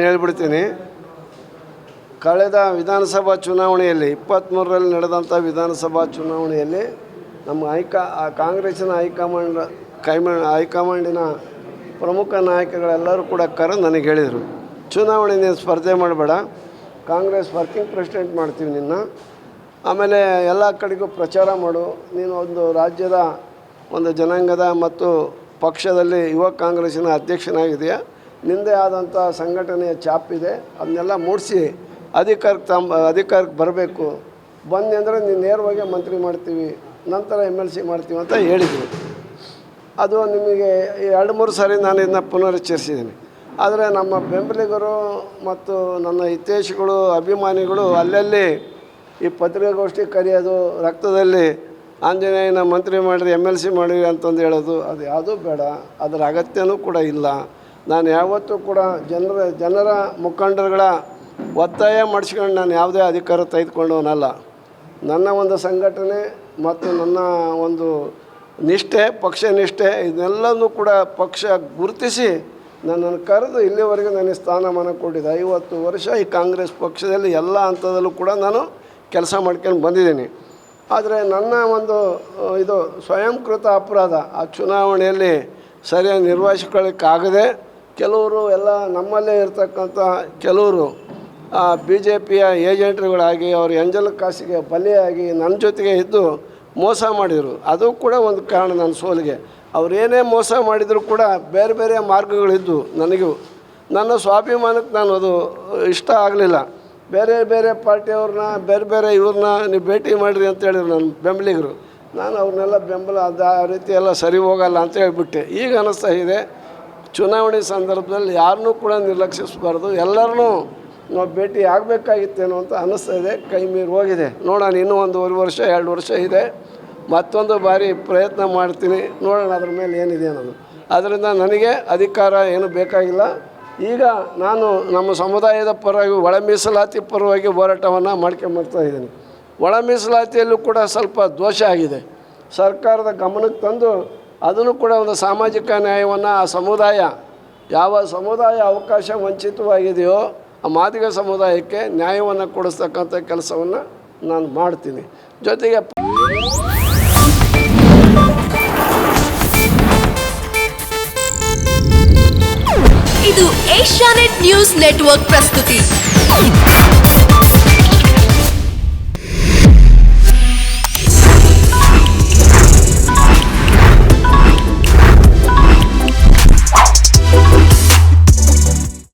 ಹೇಳ್ಬಿಡ್ತೀನಿ. ಕಳೆದ ವಿಧಾನಸಭಾ ಚುನಾವಣೆಯಲ್ಲಿ 23ರಲ್ಲಿ ನಡೆದಂಥ ವಿಧಾನಸಭಾ ಚುನಾವಣೆಯಲ್ಲಿ ನಮ್ಮ ಕಾಂಗ್ರೆಸ್ಸಿನ ಹೈಕಮಾಂಡಿನ ಪ್ರಮುಖ ನಾಯಕಗಳೆಲ್ಲರೂ ಕೂಡ ನನಗೆ ಹೇಳಿದರು, ಚುನಾವಣೆ ನೀನು ಸ್ಪರ್ಧೆ ಮಾಡಬೇಡ, ಕಾಂಗ್ರೆಸ್ ವರ್ಕಿಂಗ್ ಪ್ರೆಸಿಡೆಂಟ್ ಮಾಡ್ತೀವಿ ನಿನ್ನ, ಆಮೇಲೆ ಎಲ್ಲ ಕಡೆಗೂ ಪ್ರಚಾರ ಮಾಡು, ನೀನು ಒಂದು ರಾಜ್ಯದ ಒಂದು ಜನಾಂಗದ ಮತ್ತು ಪಕ್ಷದಲ್ಲಿ ಯುವ ಕಾಂಗ್ರೆಸ್ಸಿನ ಅಧ್ಯಕ್ಷನಾಗಿದೆಯಾ, ನಿಂದೇ ಆದಂಥ ಸಂಘಟನೆಯ ಛಾಪ್ ಇದೆ, ಅದನ್ನೆಲ್ಲ ಮೂಡಿಸಿ ಅಧಿಕಾರಕ್ಕೆ ಬರಬೇಕು, ಬಂದೆ ಅಂದರೆ ನೀನು ನೇರವಾಗಿ ಮಂತ್ರಿ ಮಾಡ್ತೀವಿ, ನಂತರ MLC ಮಾಡ್ತೀವಿ ಅಂತ ಹೇಳಿದರು. ಅದು ನಿಮಗೆ 2-3 ಸಾರಿ ನಾನು ಇದನ್ನ ಪುನರುಚ್ಚರಿಸಿದ್ದೀನಿ. ಆದರೆ ನಮ್ಮ ಬೆಂಬಲಿಗರು ಮತ್ತು ನನ್ನ ಹಿತೈಷಿಗಳು ಅಭಿಮಾನಿಗಳು ಅಲ್ಲಲ್ಲಿ ಈ ಪತ್ರಿಕಾಗೋಷ್ಠಿ ಕರೆಯೋದು, ರಕ್ತದಲ್ಲಿ ಆಂಜನೇಯನ ಮಂತ್ರಿ ಮಾಡಿರಿ MLC ಮಾಡಿರಿ ಅಂತಂದು ಹೇಳೋದು, ಅದು ಯಾವುದೂ ಬೇಡ, ಅದರ ಅಗತ್ಯನೂ ಕೂಡ ಇಲ್ಲ. ನಾನು ಯಾವತ್ತೂ ಕೂಡ ಜನರ ಮುಖಂಡರುಗಳ ಒತ್ತಾಯ ಮಾಡಿಸ್ಕೊಂಡು ನಾನು ಯಾವುದೇ ಅಧಿಕಾರ ತೆಗೆದುಕೊಂಡವನಲ್ಲ. ನನ್ನ ಒಂದು ಸಂಘಟನೆ ಮತ್ತು ನನ್ನ ಒಂದು ನಿಷ್ಠೆ, ಪಕ್ಷ ನಿಷ್ಠೆ, ಇದೆಲ್ಲವೂ ಕೂಡ ಪಕ್ಷ ಗುರುತಿಸಿ ನನ್ನನ್ನು ಕರೆದು ಇಲ್ಲಿವರೆಗೆ ನನಗೆ ಸ್ಥಾನಮಾನ ಕೊಟ್ಟಿದೆ. 50 ವರ್ಷ ಈ ಕಾಂಗ್ರೆಸ್ ಪಕ್ಷದಲ್ಲಿ ಎಲ್ಲ ಹಂತದಲ್ಲೂ ಕೂಡ ನಾನು ಕೆಲಸ ಮಾಡ್ಕೊಂಡು ಬಂದಿದ್ದೀನಿ. ಆದರೆ ನನ್ನ ಒಂದು ಇದು ಸ್ವಯಂಕೃತ ಅಪರಾಧ, ಆ ಚುನಾವಣೆಯಲ್ಲಿ ಸರಿಯಾಗಿ ನಿರ್ವಹಿಸ್ಕೊಳ್ಳೋಕ್ಕಾಗದೆ ಕೆಲವರು ಎಲ್ಲ ನಮ್ಮಲ್ಲೇ ಇರ್ತಕ್ಕಂಥ ಕೆಲವರು BJPಯ ಏಜೆಂಟ್ರುಗಳಾಗಿ ಅವರು ಎಂಜಲ್ ಕಾಸಿಗೆ ಬಲಿಯಾಗಿ ನನ್ನ ಜೊತೆಗೆ ಇದ್ದು ಮೋಸ ಮಾಡಿದರು. ಅದು ಕೂಡ ಒಂದು ಕಾರಣ ನನ್ನ ಸೋಲಿಗೆ. ಅವರೇನೇ ಮೋಸ ಮಾಡಿದರೂ ಕೂಡ ಬೇರೆ ಬೇರೆ ಮಾರ್ಗಗಳಿದ್ದು ನನಗೂ ನನ್ನ ಸ್ವಾಭಿಮಾನಕ್ಕೆ ನಾನು ಅದು ಇಷ್ಟ ಆಗಲಿಲ್ಲ. ಬೇರೆ ಬೇರೆ ಪಾರ್ಟಿಯವ್ರನ್ನ ಬೇರೆ ಇವ್ರನ್ನ ನೀವು ಭೇಟಿ ಮಾಡಿರಿ ಅಂತ ಹೇಳಿದ್ರು ನನ್ನ ಬೆಂಬಲಿಗರು. ನಾನು ಅವ್ರನ್ನೆಲ್ಲ ಬೆಂಬಲ ಅದು ಆ ರೀತಿ ಎಲ್ಲ ಸರಿ ಹೋಗಲ್ಲ ಅಂತ ಹೇಳಿಬಿಟ್ಟೆ. ಈಗ ಅನ್ನಿಸ್ತಾ ಇದೆ, ಚುನಾವಣೆ ಸಂದರ್ಭದಲ್ಲಿ ಯಾರನ್ನೂ ಕೂಡ ನಿರ್ಲಕ್ಷಿಸಬಾರ್ದು, ಎಲ್ಲರನ್ನೂ ನಾವು ಭೇಟಿ ಆಗಬೇಕಾಗಿತ್ತೇನೋ ಅಂತ ಅನ್ನಿಸ್ತಾ ಇದೆ. ಕೈ ಮೀರಿ ಹೋಗಿದೆ. ನೋಡೋಣ, ಇನ್ನೂ 1.5 ವರ್ಷ 2 ವರ್ಷ ಇದೆ, ಮತ್ತೊಂದು ಬಾರಿ ಪ್ರಯತ್ನ ಮಾಡ್ತೀನಿ, ನೋಡೋಣ ಅದ್ರ ಮೇಲೆ ಏನಿದೆ ಅನ್ನೋದು. ಅದರಿಂದ ನನಗೆ ಅಧಿಕಾರ ಏನು ಬೇಕಾಗಿಲ್ಲ. ಈಗ ನಾನು ನಮ್ಮ ಸಮುದಾಯದ ಪರವಾಗಿ ಒಳ ಮೀಸಲಾತಿ ಪರವಾಗಿ ಹೋರಾಟವನ್ನು ಮಾಡ್ಕೊಂಬರ್ತಾ ಇದ್ದೀನಿ. ಒಳ ಮೀಸಲಾತಿಯಲ್ಲೂ ಕೂಡ ಸ್ವಲ್ಪ ದೋಷ ಆಗಿದೆ, ಸರ್ಕಾರದ ಗಮನಕ್ಕೆ ತಂದು ಅದನ್ನು ಕೂಡ ಒಂದು ಸಾಮಾಜಿಕ ನ್ಯಾಯವನ್ನು ಆ ಸಮುದಾಯ, ಯಾವ ಸಮುದಾಯ ಅವಕಾಶ ವಂಚಿತವಾಗಿದೆಯೋ ಆ ಮಾದಿಗ ಸಮುದಾಯಕ್ಕೆ ನ್ಯಾಯವನ್ನು ಕೊಡಿಸ್ತಕ್ಕಂಥ ಕೆಲಸವನ್ನು ನಾನು ಮಾಡ್ತೀನಿ. ಜೊತೆಗೆ ಇದು ಏಷ್ಯಾನೆಟ್ ನ್ಯೂಸ್ ನೆಟ್ವರ್ಕ್ ಪ್ರಸ್ತುತಿ.